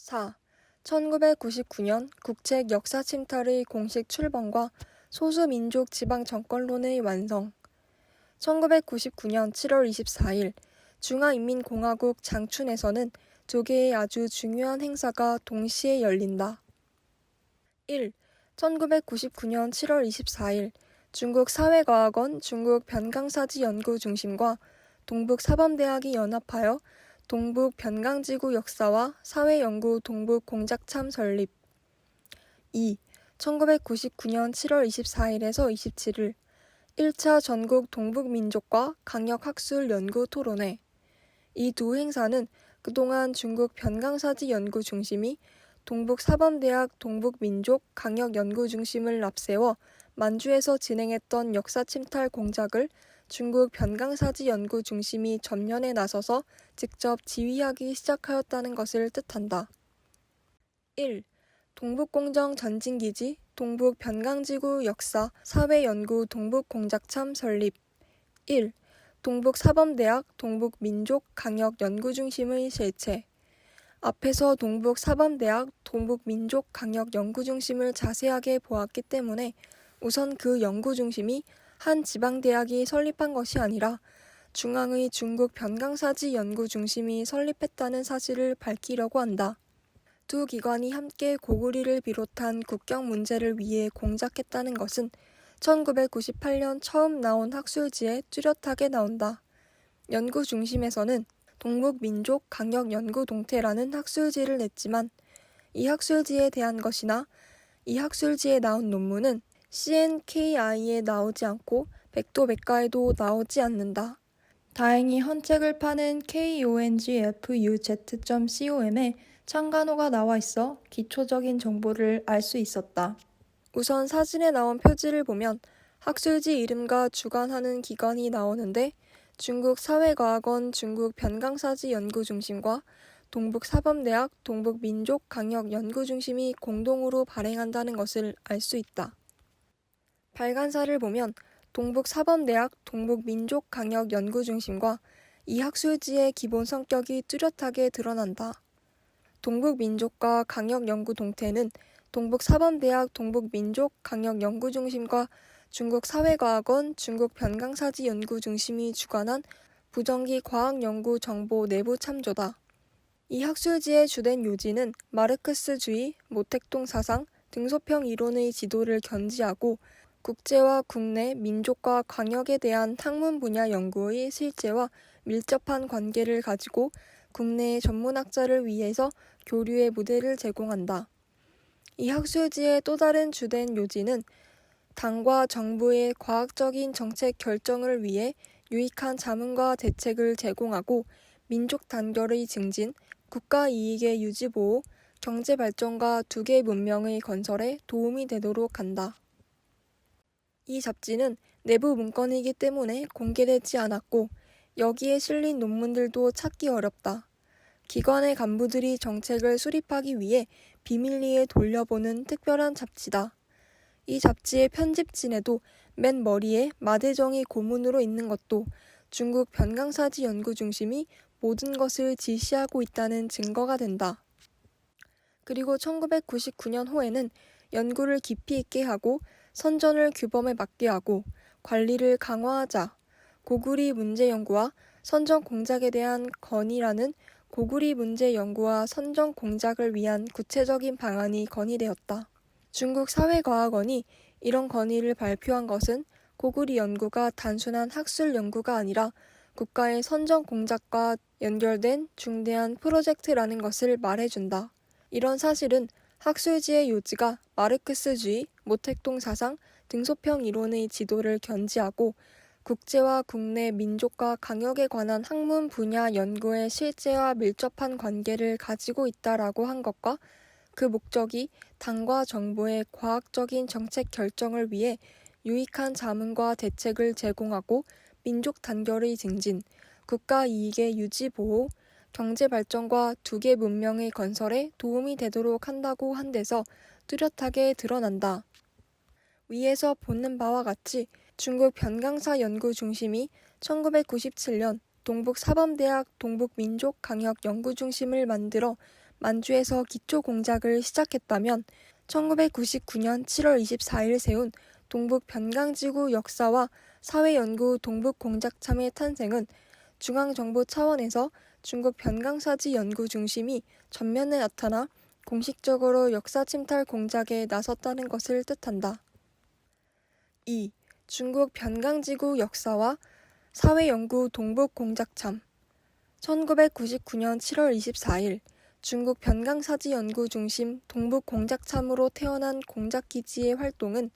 4. 1999년 국책 역사 침탈의 공식 출범과 소수민족 지방 정권론의 완성. 1999년 7월 24일 중화인민공화국 장춘에서는 두 개의 아주 중요한 행사가 동시에 열린다. 1. 1999년 7월 24일 중국 사회과학원 중국 변강사지연구중심과 동북사범대학이 연합하여 동북 변강지구 역사와 사회연구 동북공작참 설립. 2. 1999년 7월 24일에서 27일 1차 전국 동북민족과 강역학술 연구 토론회. 이 두 행사는 그동안 중국 변강사지 연구 중심이 동북사범대학 동북민족 강역연구중심을 앞세워 만주에서 진행했던 역사침탈 공작을 중국 변강사지 연구중심이 전면에 나서서 직접 지휘하기 시작하였다는 것을 뜻한다. 1. 동북공정 전진기지 동북 변강지구 역사 사회연구 동북공작참 설립. 1. 동북사범대학 동북민족 강역연구중심의 실체. 앞에서 동북사범대학 동북민족 강역연구중심을 자세하게 보았기 때문에 우선 그 연구중심이 한 지방대학이 설립한 것이 아니라 중앙의 중국 변강사지 연구중심이 설립했다는 사실을 밝히려고 한다. 두 기관이 함께 고구리를 비롯한 국경 문제를 위해 공작했다는 것은 1998년 처음 나온 학술지에 뚜렷하게 나온다. 연구중심에서는 동북민족 강역연구동태라는 학술지를 냈지만 이 학술지에 대한 것이나 이 학술지에 나온 논문은 CNKI에 나오지 않고 백도백과에도 나오지 않는다. 다행히 헌책을 파는 kongfuz.com에 참관호가 나와 있어 기초적인 정보를 알 수 있었다. 우선 사진에 나온 표지를 보면 학술지 이름과 주관하는 기관이 나오는데 중국 사회과학원 중국 변강사지 연구중심과 동북사범대학 동북민족 강역연구중심이 공동으로 발행한다는 것을 알 수 있다. 발간사를 보면 동북사범대학 동북민족 강역연구중심과 이 학술지의 기본 성격이 뚜렷하게 드러난다. 동북민족과 강역연구동태는 동북사범대학 동북민족 강역연구중심과 중국사회과학원 중국변강사지연구중심이 주관한 부정기 과학연구 정보 내부 참조다. 이 학술지의 주된 요지는 마르크스주의, 모택동 사상, 등소평 이론의 지도를 견지하고 국제와 국내 민족과 강역에 대한 학문 분야 연구의 실제와 밀접한 관계를 가지고 국내의 전문학자를 위해서 교류의 무대를 제공한다. 이 학술지의 또 다른 주된 요지는 당과 정부의 과학적인 정책 결정을 위해 유익한 자문과 대책을 제공하고 민족 단결의 증진, 국가 이익의 유지보호, 경제 발전과 두개 문명의 건설에 도움이 되도록 한다. 이 잡지는 내부 문건이기 때문에 공개되지 않았고 여기에 실린 논문들도 찾기 어렵다. 기관의 간부들이 정책을 수립하기 위해 비밀리에 돌려보는 특별한 잡지다. 이 잡지의 편집진에도 맨 머리에 마대정이 고문으로 있는 것도 중국 변강사지 연구중심이 모든 것을 지시하고 있다는 증거가 된다. 그리고 1999년 호에는 연구를 깊이 있게 하고 선전을 규범에 맞게 하고 관리를 강화하자, 고구리 문제 연구와 선전 공작에 대한 건의라는 고구리 문제 연구와 선전 공작을 위한 구체적인 방안이 건의되었다. 중국 사회과학원이 이런 건의를 발표한 것은 고구리 연구가 단순한 학술 연구가 아니라 국가의 선전 공작과 연결된 중대한 프로젝트라는 것을 말해준다. 이런 사실은 학술지의 요지가 마르크스주의, 모택동 사상, 등소평 이론의 지도를 견지하고 국제와 국내 민족과 강역에 관한 학문 분야 연구의 실제와 밀접한 관계를 가지고 있다라고 한 것과 그 목적이 당과 정부의 과학적인 정책 결정을 위해 유익한 자문과 대책을 제공하고 민족 단결의 증진, 국가 이익의 유지 보호, 경제 발전과 두개 문명의 건설에 도움이 되도록 한다고 한 데서 뚜렷하게 드러난다. 위에서 보는 바와 같이 중국 변강사 연구 중심이 1997년 동북사범대학 동북민족 강역연구중심을 만들어 만주에서 기초 공작을 시작했다면 1999년 7월 24일 세운 동북 변강지구 역사와 사회연구 동북공작참의 탄생은 중앙정부 차원에서 중국 변강사지 연구 중심이 전면에 나타나 공식적으로 역사 침탈 공작에 나섰다는 것을 뜻한다. 2. 중국 변강지구 역사와 사회연구 동북공작참 1999년 7월 24일 중국 변강사지 연구 중심 동북공작참으로 태어난 공작기지의 활동은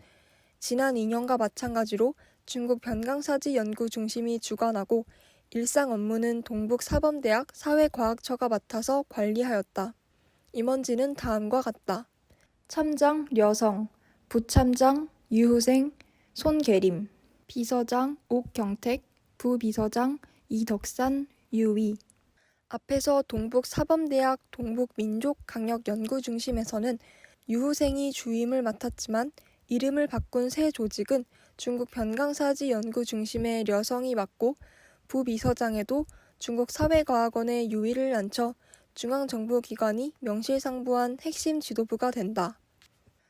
지난 2년과 마찬가지로 중국 변강사지 연구 중심이 주관하고 일상 업무는 동북사범대학 사회과학처가 맡아서 관리하였다. 임원진은 다음과 같다. 참장 려성, 부참장 유후생 손계림, 비서장 옥경택, 부비서장 이덕산 유위. 앞에서 동북사범대학 동북민족강역연구중심에서는 유후생이 주임을 맡았지만 이름을 바꾼 새 조직은 중국 변강사지 연구중심의 려성이 맡고 부비서장에도 중국 사회과학원의 유위를 앉혀 중앙정부기관이 명실상부한 핵심 지도부가 된다.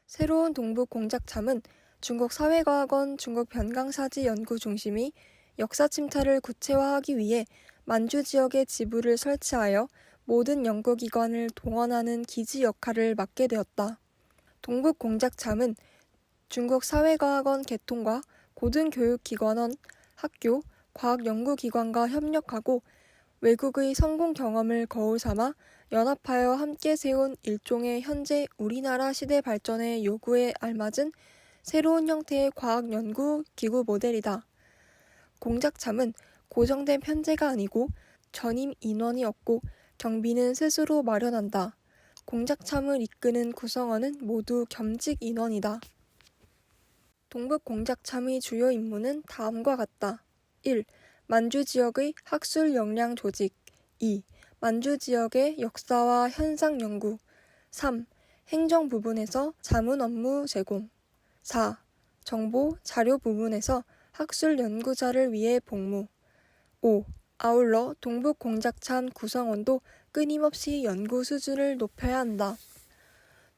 새로운 동북공작참은 중국 사회과학원 중국 변강사지 연구중심이 역사 침탈을 구체화하기 위해 만주 지역에 지부를 설치하여 모든 연구기관을 동원하는 기지 역할을 맡게 되었다. 동북공작참은 중국 사회과학원 개통과 고등교육기관원, 학교, 과학연구기관과 협력하고 외국의 성공 경험을 거울 삼아 연합하여 함께 세운 일종의 현재 우리나라 시대 발전의 요구에 알맞은 새로운 형태의 과학연구 기구 모델이다. 공작참은 고정된 편제가 아니고 전임 인원이 없고 경비는 스스로 마련한다. 공작참을 이끄는 구성원은 모두 겸직 인원이다. 동북공작참의 주요 임무는 다음과 같다. 1. 만주 지역의 학술 역량 조직. 2. 만주 지역의 역사와 현상 연구. 3. 행정 부분에서 자문 업무 제공. 4. 정보, 자료 부분에서 학술 연구자를 위해 복무. 5. 아울러 동북공작참 구성원도 끊임없이 연구 수준을 높여야 한다.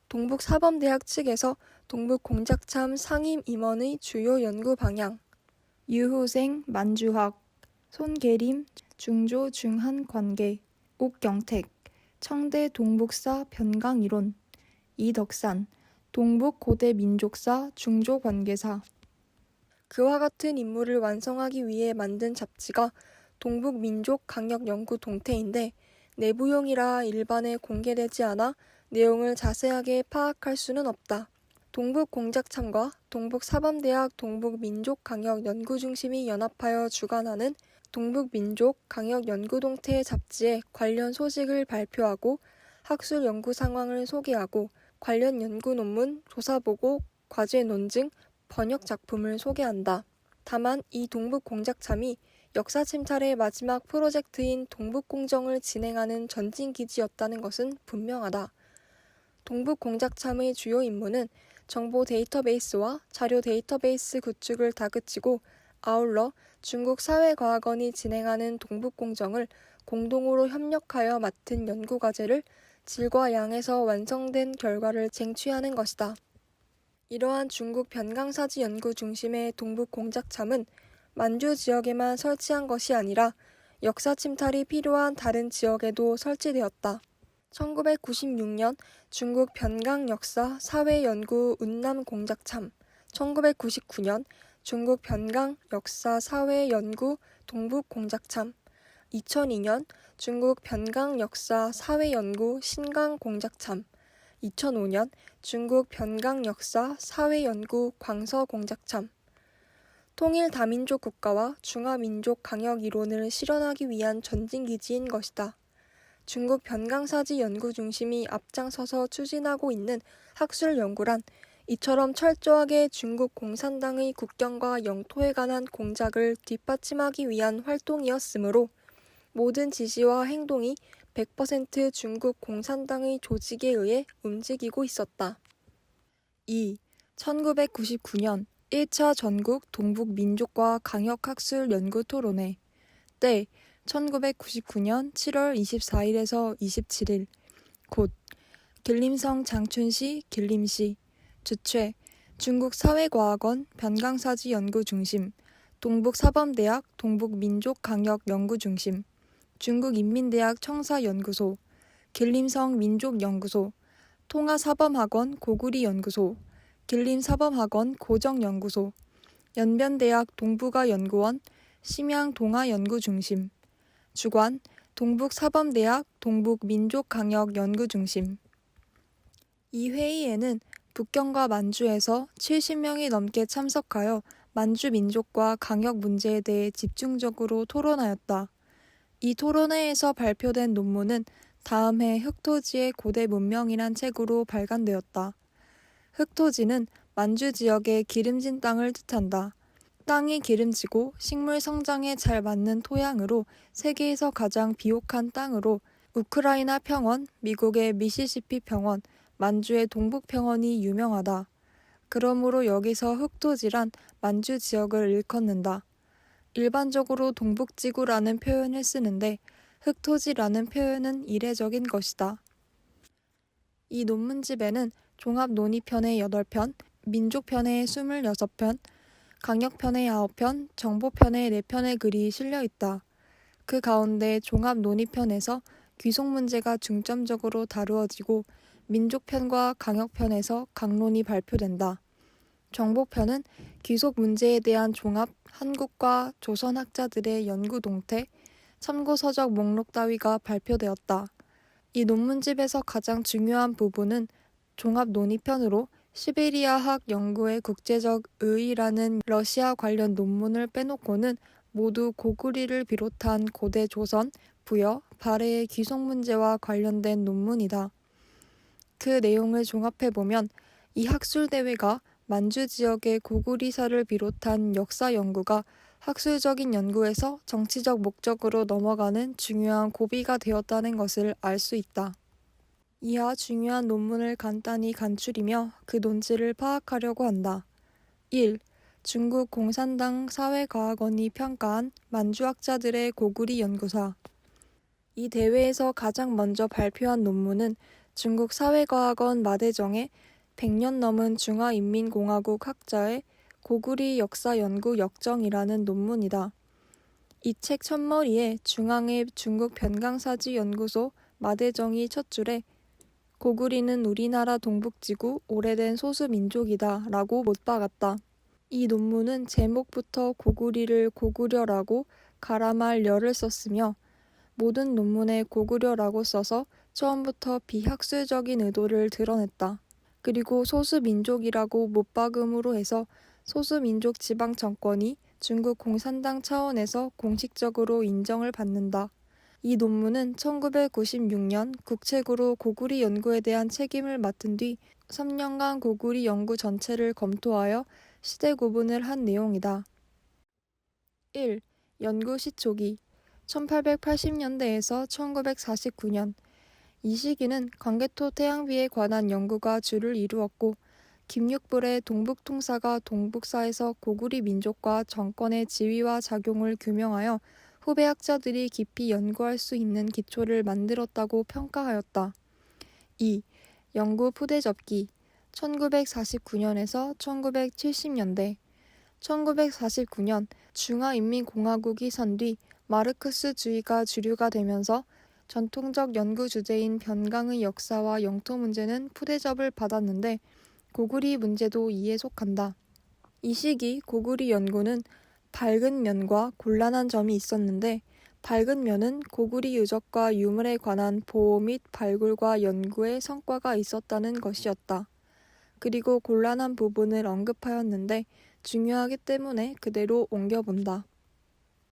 동북사범대학 측에서 동북공작참 상임 임원의 주요 연구 방향. 유후생 만주학, 손계림 중조 중한 관계, 옥경택 청대 동북사 변강이론, 이덕산 동북 고대 민족사 중조 관계사. 그와 같은 임무를 완성하기 위해 만든 잡지가 동북민족강역연구 동태인데 내부용이라 일반에 공개되지 않아 내용을 자세하게 파악할 수는 없다. 동북공작참과 동북사범대학 동북민족강역연구중심이 연합하여 주관하는 동북민족강역연구동태 잡지에 관련 소식을 발표하고 학술 연구 상황을 소개하고 관련 연구 논문, 조사보고, 과제 논증, 번역 작품을 소개한다. 다만 이 동북공작참이 역사 침탈의 마지막 프로젝트인 동북공정을 진행하는 전진기지였다는 것은 분명하다. 동북공작참의 주요 임무는 정보 데이터베이스와 자료 데이터베이스 구축을 다그치고 아울러 중국 사회과학원이 진행하는 동북공정을 공동으로 협력하여 맡은 연구과제를 질과 양에서 완성된 결과를 쟁취하는 것이다. 이러한 중국 변강사지 연구 중심의 동북공작참은 만주 지역에만 설치한 것이 아니라 역사 침탈이 필요한 다른 지역에도 설치되었다. 1996년 중국 변강 역사 사회연구 운남공작참, 1999년 중국 변강 역사 사회연구 동북공작참, 2002년 중국 변강 역사 사회연구 신강공작참, 2005년 중국 변강 역사 사회연구 광서공작참. 통일 다민족 국가와 중화민족 강역 이론을 실현하기 위한 전진기지인 것이다. 중국 변강사지 연구중심이 앞장서서 추진하고 있는 학술 연구란 이처럼 철저하게 중국 공산당의 국경과 영토에 관한 공작을 뒷받침하기 위한 활동이었으므로 모든 지시와 행동이 100% 중국 공산당의 조직에 의해 움직이고 있었다. 2. 1999년 1차 전국 동북민족과 강역학술 연구토론회 때 1999년 7월 24일에서 27일 곧 길림성 장춘시 길림시 주최 중국 사회과학원 변강사지 연구중심 동북사범대학 동북민족강역연구중심 중국인민대학 청사연구소 길림성 민족연구소 통화사범학원 고구리연구소 길림사범학원 고정연구소 연변대학 동북아연구원 심양동아연구중심 주관 동북사범대학 동북민족강역연구중심. 이 회의에는 북경과 만주에서 70명이 넘게 참석하여 만주 민족과 강역 문제에 대해 집중적으로 토론하였다. 이 토론회에서 발표된 논문은 다음 해 흑토지의 고대 문명이란 책으로 발간되었다. 흑토지는 만주 지역의 기름진 땅을 뜻한다. 땅이 기름지고 식물 성장에 잘 맞는 토양으로 세계에서 가장 비옥한 땅으로 우크라이나 평원, 미국의 미시시피 평원, 만주의 동북 평원이 유명하다. 그러므로 여기서 흑토지란 만주 지역을 일컫는다. 일반적으로 동북지구라는 표현을 쓰는데 흑토지라는 표현은 이례적인 것이다. 이 논문집에는 종합논의편의 8편, 민족편의 26편, 강역편의 9편, 정보편의 4편의 글이 실려있다. 그 가운데 종합논의편에서 귀속 문제가 중점적으로 다루어지고 민족편과 강역편에서 강론이 발표된다. 정보편은 귀속 문제에 대한 종합, 한국과 조선 학자들의 연구 동태, 참고서적 목록 따위가 발표되었다. 이 논문집에서 가장 중요한 부분은 종합논의편으로 시베리아학 연구의 국제적 의의라는 러시아 관련 논문을 빼놓고는 모두 고구리를 비롯한 고대 조선, 부여, 발해의 귀속 문제와 관련된 논문이다. 그 내용을 종합해보면 이 학술대회가 만주 지역의 고구리사를 비롯한 역사 연구가 학술적인 연구에서 정치적 목적으로 넘어가는 중요한 고비가 되었다는 것을 알 수 있다. 이하 중요한 논문을 간단히 간추리며 그 논지를 파악하려고 한다. 1. 중국 공산당 사회과학원이 평가한 만주학자들의 고구리 연구사. 이 대회에서 가장 먼저 발표한 논문은 중국 사회과학원 마대정의 100년 넘은 중화인민공화국 학자의 고구리 역사 연구 역정이라는 논문이다. 이 책 첫머리에 중앙의 중국 변강사지 연구소 마대정이 첫 줄에 고구리는 우리나라 동북지구 오래된 소수민족이다 라고 못 박았다. 이 논문은 제목부터 고구리를 고구려라고 가라말 려를 썼으며 모든 논문에 고구려라고 써서 처음부터 비학술적인 의도를 드러냈다. 그리고 소수민족이라고 못 박음으로 해서 소수민족 지방정권이 중국 공산당 차원에서 공식적으로 인정을 받는다. 이 논문은 1996년 국책으로 고구리 연구에 대한 책임을 맡은 뒤 3년간 고구리 연구 전체를 검토하여 시대 구분을 한 내용이다. 1. 연구 시초기 1880년대에서 1949년 이 시기는 광개토 태양비에 관한 연구가 주를 이루었고 김육불의 동북통사가 동북사에서 고구리 민족과 정권의 지위와 작용을 규명하여 후배 학자들이 깊이 연구할 수 있는 기초를 만들었다고 평가하였다. 2. 연구 푸대접기 1949년에서 1970년대 1949년 중화인민공화국이 선 뒤 마르크스주의가 주류가 되면서 전통적 연구 주제인 변강의 역사와 영토 문제는 푸대접을 받았는데 고구리 문제도 이에 속한다. 이 시기 고구리 연구는 밝은 면과 곤란한 점이 있었는데 밝은 면은 고구리 유적과 유물에 관한 보호 및 발굴과 연구의 성과가 있었다는 것이었다. 그리고 곤란한 부분을 언급하였는데 중요하기 때문에 그대로 옮겨본다.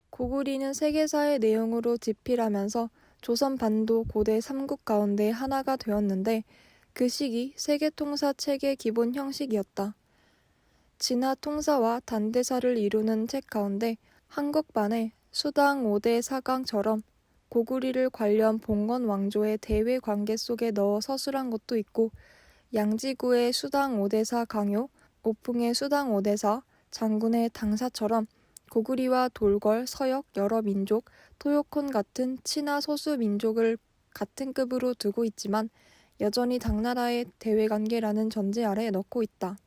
고구리는 세계사의 내용으로 집필하면서 조선 반도 고대 삼국 가운데 하나가 되었는데 그 시기 세계통사 체계 기본 형식이었다. 진화 통사와 단대사를 이루는 책 가운데 한국반에 수당 5대 4강처럼 고구리를 관련 봉건 왕조의 대외 관계 속에 넣어 서술한 것도 있고 양지구의 수당 5대 4 강요, 오풍의 수당 5대 4, 장군의 당사처럼 고구리와 돌궐, 서역, 여러 민족, 토요콘 같은 친화 소수 민족을 같은 급으로 두고 있지만 여전히 당나라의 대외관계라는 전제 아래 넣고 있다.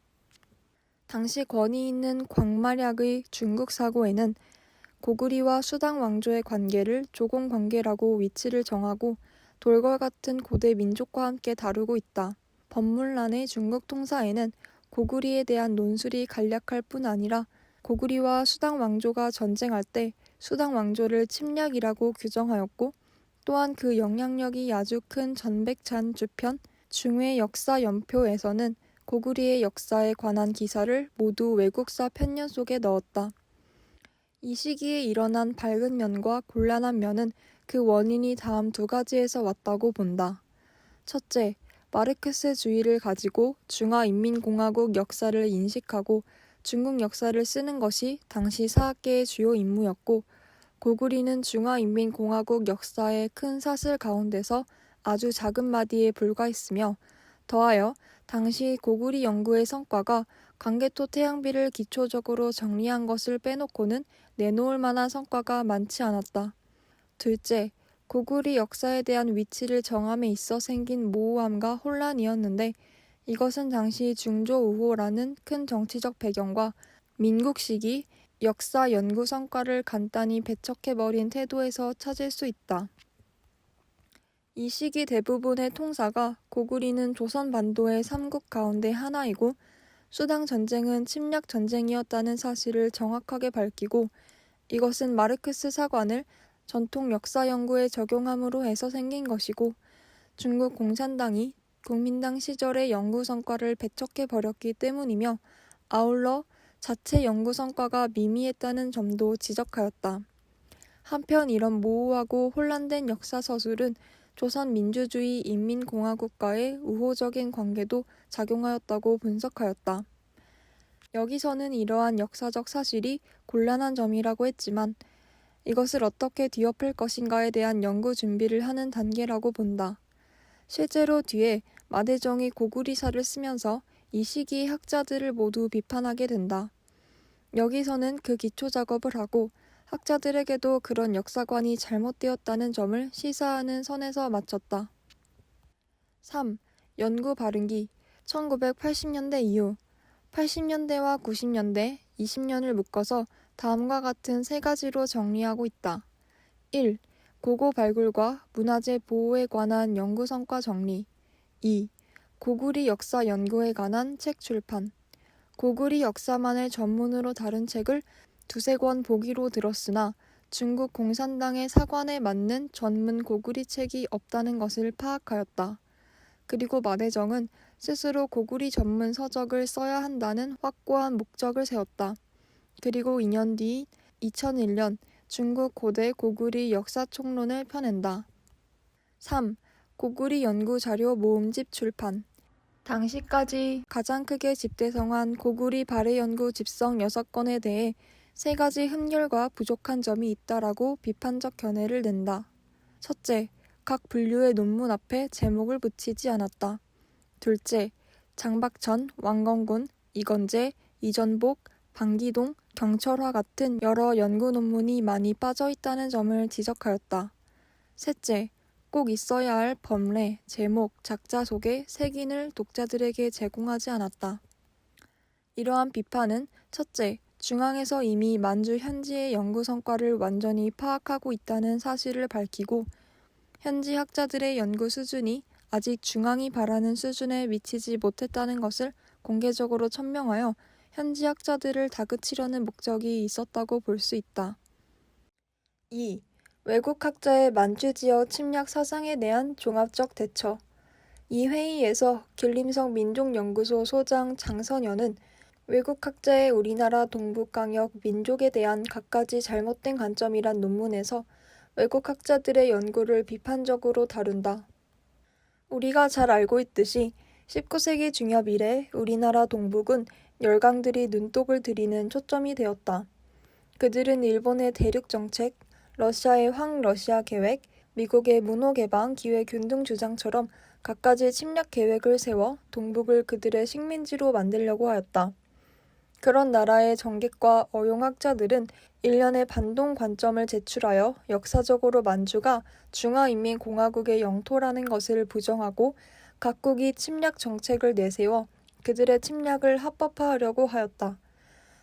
당시 권위 있는 광마략의 중국 사고에는 고구려와 수당 왕조의 관계를 조공관계라고 위치를 정하고 돌궐 같은 고대 민족과 함께 다루고 있다. 법문란의 중국 통사에는 고구려에 대한 논술이 간략할 뿐 아니라 고구려와 수당 왕조가 전쟁할 때 수당 왕조를 침략이라고 규정하였고 또한 그 영향력이 아주 큰 전백찬 주편 중회 역사 연표에서는 고구려의 역사에 관한 기사를 모두 외국사 편년 속에 넣었다. 이 시기에 일어난 밝은 면과 곤란한 면은 그 원인이 다음 두 가지에서 왔다고 본다. 첫째, 마르크스주의를 가지고 중화인민공화국 역사를 인식하고 중국 역사를 쓰는 것이 당시 사학계의 주요 임무였고 고구려는 중화인민공화국 역사의 큰 사슬 가운데서 아주 작은 마디에 불과했으며 더하여 당시 고구려 연구의 성과가 광개토 태양비를 기초적으로 정리한 것을 빼놓고는 내놓을 만한 성과가 많지 않았다. 둘째, 고구려 역사에 대한 위치를 정함에 있어 생긴 모호함과 혼란이었는데 이것은 당시 중조우호라는 큰 정치적 배경과 민국 시기 역사 연구 성과를 간단히 배척해버린 태도에서 찾을 수 있다. 이 시기 대부분의 통사가 고구려는 조선반도의 삼국 가운데 하나이고 수당 전쟁은 침략 전쟁이었다는 사실을 정확하게 밝히고 이것은 마르크스 사관을 전통 역사 연구에 적용함으로 해서 생긴 것이고 중국 공산당이 국민당 시절의 연구 성과를 배척해버렸기 때문이며 아울러 자체 연구 성과가 미미했다는 점도 지적하였다. 한편 이런 모호하고 혼란된 역사 서술은 조선 민주주의 인민공화국과의 우호적인 관계도 작용하였다고 분석하였다. 여기서는 이러한 역사적 사실이 곤란한 점이라고 했지만 이것을 어떻게 뒤엎을 것인가에 대한 연구 준비를 하는 단계라고 본다. 실제로 뒤에 마대정이 고구리사를 쓰면서 이 시기의 학자들을 모두 비판하게 된다. 여기서는 그 기초 작업을 하고 학자들에게도 그런 역사관이 잘못되었다는 점을 시사하는 선에서 마쳤다. 3. 연구 발응기 1980년대 이후 80년대와 90년대, 20년을 묶어서 다음과 같은 세 가지로 정리하고 있다. 1. 고고 발굴과 문화재 보호에 관한 연구 성과 정리. 2. 고구려 역사 연구에 관한 책 출판. 고구려 역사만을 전문으로 다룬 책을 두세 권 보기로 들었으나 중국 공산당의 사관에 맞는 전문 고구려 책이 없다는 것을 파악하였다. 그리고 마대정은 스스로 고구려 전문 서적을 써야 한다는 확고한 목적을 세웠다. 그리고 2년 뒤 2001년 중국 고대 고구려 역사총론을 펴낸다. 3. 고구려 연구자료 모음집 출판. 당시까지 가장 크게 집대성한 고구려 발해연구 집성 6건에 대해 세 가지 흠결과 부족한 점이 있다라고 비판적 견해를 낸다. 첫째, 각 분류의 논문 앞에 제목을 붙이지 않았다. 둘째, 장박천, 왕건군, 이건재, 이전복, 방기동, 경철화 같은 여러 연구 논문이 많이 빠져 있다는 점을 지적하였다. 셋째, 꼭 있어야 할 법례, 제목, 작자 소개, 색인을 독자들에게 제공하지 않았다. 이러한 비판은 첫째, 중앙에서 이미 만주 현지의 연구 성과를 완전히 파악하고 있다는 사실을 밝히고 현지 학자들의 연구 수준이 아직 중앙이 바라는 수준에 미치지 못했다는 것을 공개적으로 천명하여 현지 학자들을 다그치려는 목적이 있었다고 볼 수 있다. 2. 외국 학자의 만주 지역 침략 사상에 대한 종합적 대처. 이 회의에서 길림성 민족연구소 소장 장선현은 외국 학자의 우리나라 동북강역 민족에 대한 갖가지 잘못된 관점이란 논문에서 외국 학자들의 연구를 비판적으로 다룬다. 우리가 잘 알고 있듯이 19세기 중엽 이래 우리나라 동북은 열강들이 눈독을 들이는 초점이 되었다. 그들은 일본의 대륙 정책, 러시아의 황러시아 계획, 미국의 문호개방 기회균등 주장처럼 갖가지 침략 계획을 세워 동북을 그들의 식민지로 만들려고 하였다. 그런 나라의 정객과 어용학자들은 일련의 반동 관점을 제출하여 역사적으로 만주가 중화인민공화국의 영토라는 것을 부정하고 각국이 침략 정책을 내세워 그들의 침략을 합법화하려고 하였다.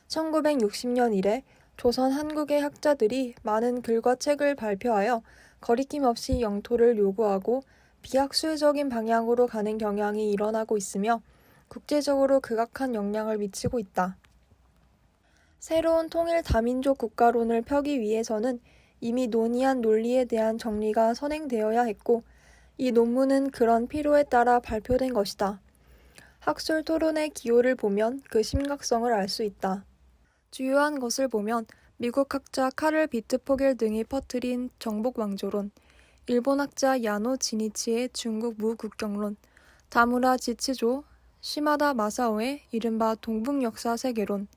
1960년 이래 조선 한국의 학자들이 많은 글과 책을 발표하여 거리낌 없이 영토를 요구하고 비학술적인 방향으로 가는 경향이 일어나고 있으며 국제적으로 극악한 영향을 미치고 있다. 새로운 통일 다민족 국가론을 펴기 위해서는 이미 논의한 논리에 대한 정리가 선행되어야 했고, 이 논문은 그런 필요에 따라 발표된 것이다. 학술 토론의 기호를 보면 그 심각성을 알 수 있다. 주요한 것을 보면 미국 학자 카를 비트포겔 등이 퍼뜨린 정복왕조론, 일본 학자 야노 지니치의 중국 무국경론, 다무라 지치조, 시마다 마사오의 이른바 동북역사 세계론,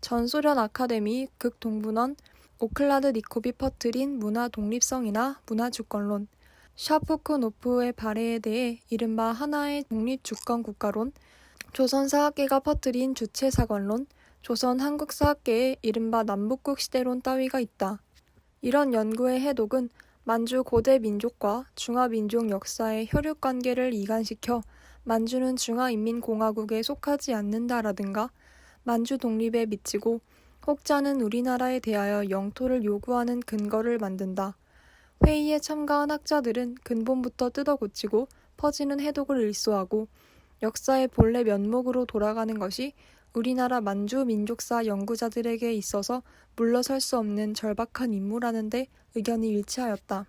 전소련 아카데미 극동분원 오클라드 니코비 퍼뜨린 문화 독립성이나 문화주권론, 샤프코노프의 발해에 대해 이른바 하나의 독립주권 국가론, 조선사학계가 퍼뜨린 주체사관론, 조선 한국사학계의 이른바 남북국 시대론 따위가 있다. 이런 연구의 해독은 만주 고대 민족과 중화민족 역사의 혈육관계를 이간시켜 만주는 중화인민공화국에 속하지 않는다라든가 만주 독립에 미치고 혹자는 우리나라에 대하여 영토를 요구하는 근거를 만든다. 회의에 참가한 학자들은 근본부터 뜯어고치고 퍼지는 해독을 일소하고 역사의 본래 면목으로 돌아가는 것이 우리나라 만주 민족사 연구자들에게 있어서 물러설 수 없는 절박한 임무라는데 의견이 일치하였다.